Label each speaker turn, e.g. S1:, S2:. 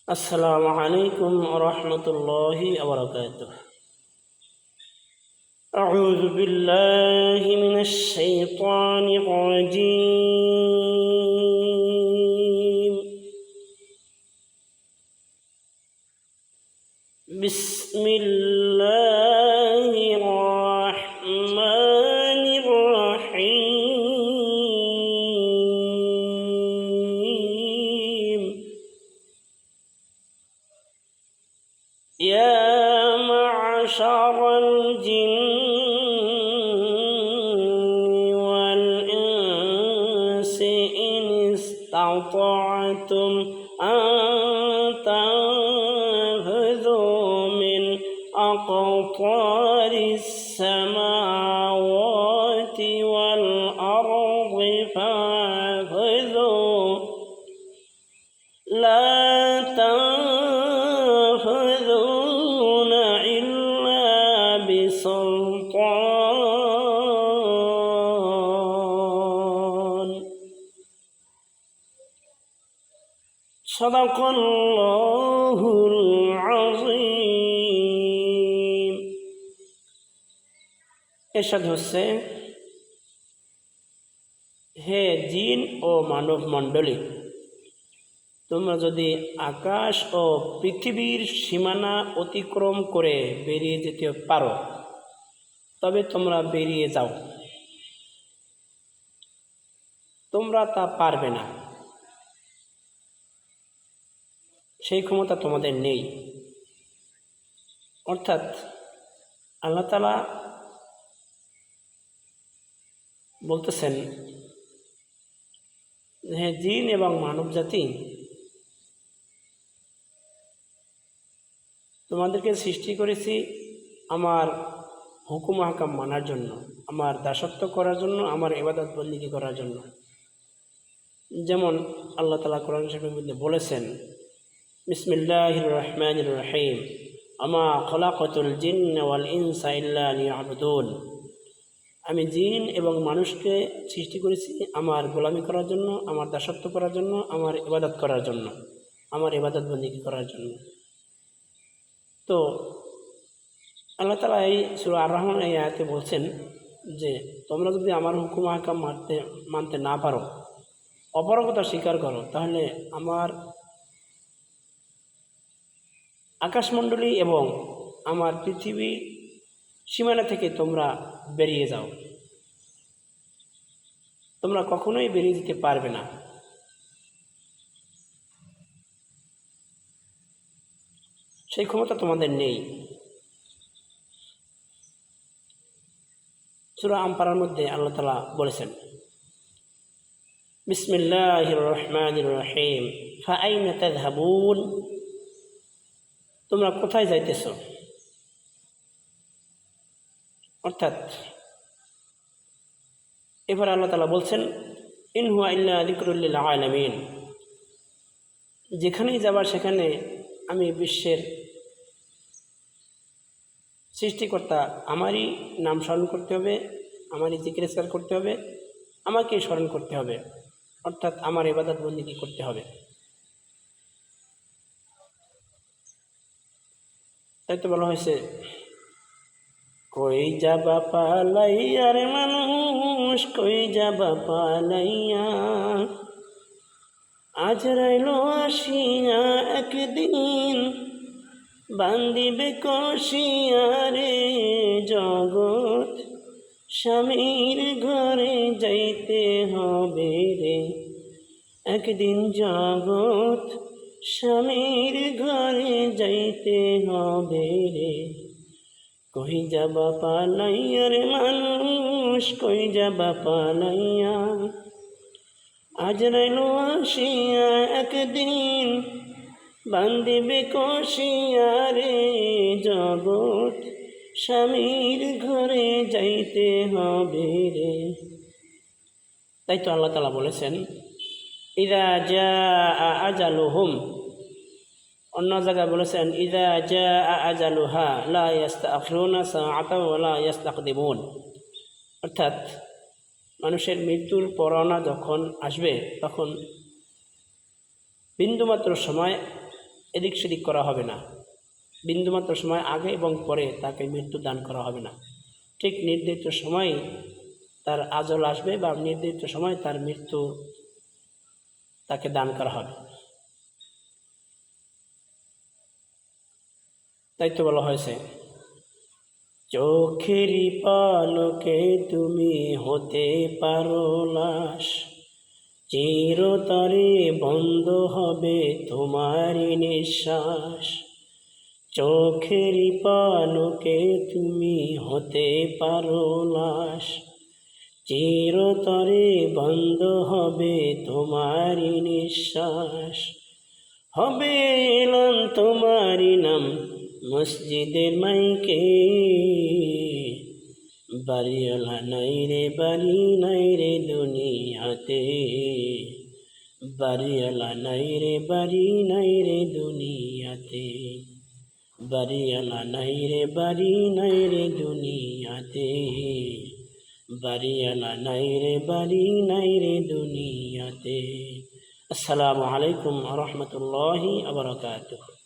S1: আসসালামু আলাইকুম ওয়া রাহমাতুল্লাহি ওয়া বারাকাতুহু। আউযু বিল্লাহি মিনাশ শাইতানির রাজীম। বিসমিল্লাহির রাহমানির রাহিম। ইয়া মা'শারাল জিন্নি ওয়াল ইনসি ইন ইসতাতা'তুম আন তানফুযু মিন আকতারিস সামাওয়াতি ওয়াল আরদি ফানফুযু লা تنفذون إلا بسلطان صدق الله العظيم। এরশাদ হচ্ছে, হে জিন ও মানব মণ্ডলী, তোমরা যদি আকাশ ও পৃথিবীর সীমানা অতিক্রম করে বেরিয়ে যেতে পারো তবে তোমরা বেরিয়ে যাও। তোমরা তা পারবে না, সেই ক্ষমতা তোমাদের নেই। অর্থাৎ আল্লাহ তাআলা বলতেছেন, হ্যাঁ জিন এবং মানব জাতি, তোমাদেরকে সৃষ্টি করেছি আমার হুকুম আহকাম মানার জন্য, আমার দাসত্ব করার জন্য, আমার ইবাদত বন্দেগী করার জন্য। যেমন আল্লাহ তাআলা কোরআন শরীফের মধ্যে বলেছেন, বিসমিল্লাহির রহমানির রহিম, আমা খলাকাতুল জিন্না ওয়াল ইনসা ইল্লা লিয়াবুদুন। আমি জিন এবং মানুষকে সৃষ্টি করেছি আমার গোলামি করার জন্য, আমার দাসত্ব করার জন্য, আমার ইবাদত করার জন্য, আমার ইবাদত বন্দেগী করার জন্য। তো আল্লাহ তাআলা এই সূরা আর রহমান এই আয়াতে বলছেন যে তোমরা যদি আমার হুকুম আহকাম মানতে না পারো, অপারগতা স্বীকার করো, তাহলে আমার আকাশমণ্ডলী এবং আমার পৃথিবীর সীমানা থেকে তোমরা বেরিয়ে যাও। তোমরা কখনোই বেরিয়ে যেতে পারবে না। সেই ক্ষমতা তোমাদের নেই। সূরা আনফালের মধ্যে আল্লাহ তাআলা বলেছেন, বিসমিল্লাহির রহমানির রহিম, ফাআইনা তাযহাবুন। তোমরা কোথায় যাইতেছ? অর্থাৎ এবার আল্লাহ তাআলা বলছেন, ইন হুয়া ইল্লা যিকরুল লিল আলামিন। যেখানেই যাবার সেখানে আমি বিশ্বের সৃষ্টিকর্তা, আমারই নাম স্মরণ করতে হবে, আমারই জিকির করতে হবে, আমাকেই স্মরণ করতে হবে, অর্থাৎ আমার ইবাদত বন্দেগী করতে হবে। তাই তো বলা হয়েছে, কই যাবা পালাইয়া রে মানুষ, কই যাবা পালাইয়া, আজ রাইল আসিয়া একদিন, বান্দিবে কষিয়া রে জগৎ, স্বামীর ঘরে যাইতে হবে রে একদিন জগৎ, স্বামীর ঘরে যাইতে হবে রে। কই যাবা পালাইয়া রে মানুষ, কই যাবা পালাইয়া, আজ রাইল আসিয়া একদিন, বান্দিবে কষিয়া রে জগৎ, স্বামীর ঘরে যাইতে হবে রে। তাই তো আল্লাহ তাআলা বলেছেন, ইযা জাআ আজালুহুম। অন্য জায়গায় বলেছেন, ইযা জাআ আজালুহা লা ইস্তাখিরুনা সাআতাও ওয়া লা ইস্তাকদিমুন। অর্থাৎ মানুষের মৃত্যুর পরোয়ানা যখন আসবে তখন বিন্দুমাত্র সময় এদিক সেদিক করা হবে না। বিন্দুমাত্র সময় আগে এবং পরে তাকে মৃত্যু দান করা হবে না। ঠিক নির্ধারিত সময় তার আজল আসবে বা নির্ধারিত সময় তার মৃত্যু তাকে দান করা হবে। তাই তো বলা হয়েছে, চোখেরই পালকে তুমি হতে পারো লাশ, চিরতরে বন্ধ হবে তোমারই নিঃশ্বাস। চোখেরই পালকে তুমি হতে পারো লাশ, চিরতরে বন্ধ হবে তোমারই নিঃশ্বাস। হবে এলান তোমারই নাম মসজিদের মাইকে, বাড়িওয়ালা নাই রে বাড়ি নাই রে দুনিয়াতে, বাড়িওয়ালা নাই রে বাড়ি নাই রে দুনিয়াতে, বাড়িওয়ালা নাই রে বাড়ি নাই রে দুনিয়াতে, বাড়িওয়ালা নাই রে বাড়ি নাই রে দুনিয়াতে। আসসালামু আলাইকুম ওয়া রাহমাতুল্লাহি ওয়া বারাকাতুহু।